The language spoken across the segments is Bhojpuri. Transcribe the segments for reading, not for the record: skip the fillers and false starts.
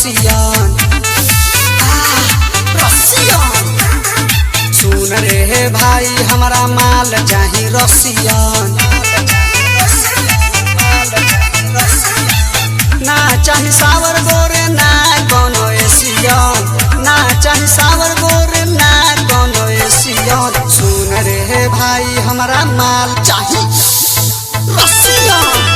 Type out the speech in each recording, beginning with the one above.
रसियन सुन रे भाई हमारा माल चाही रसियन ना चाही सावर गोरे ना कोनो एशियन ना चाही सावर गोरे ना कोनो एशियन सुन रे भाई हमारा माल चाही रसियन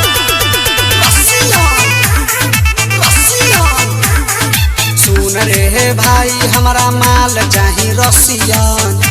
सुन रे भाई हमारा माल चाही रसियन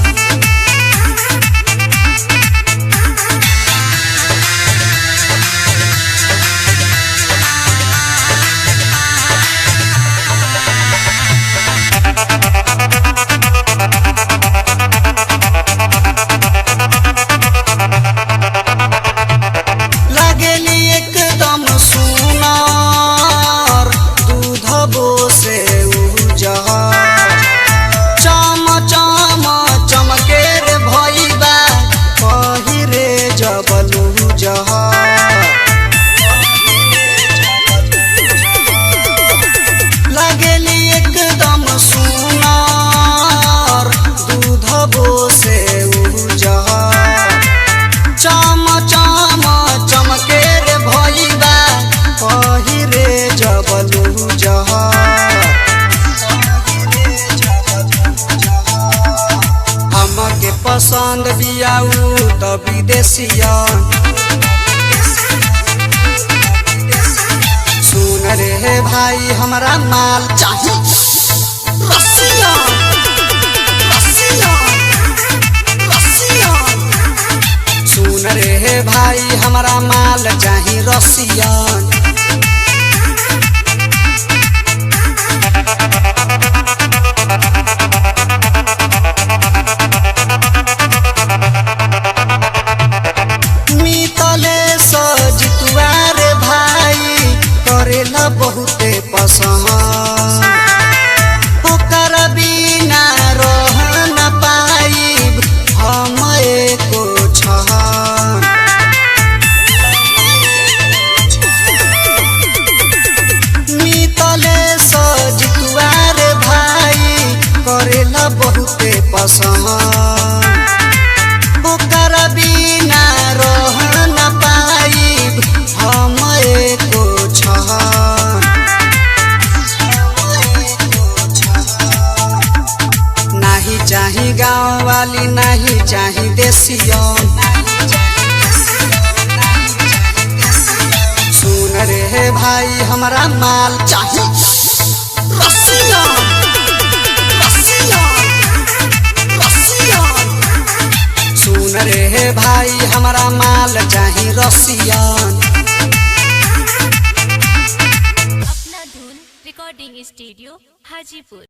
पसंद बियाऊ तो विदेशियन सुन रे भाई हमारा माल चाही रसियन सुन रे भाई हमारा माल चाही रसियन बहुते पसंद ओकर बिना रह न पाइब हम एको छहन मितले सजितुआर भाई करेला बहुते पसंद ओकर बिना रह न पाइब हम एको छहन चाही गाँव वाली नहीं चाही देसियन सुन रे भाई हमारा माल चाही रसियन सुन रे भाई हमारा माल चाही रसियन। अपना धुन रिकॉर्डिंग स्टूडियो हाजीपुर।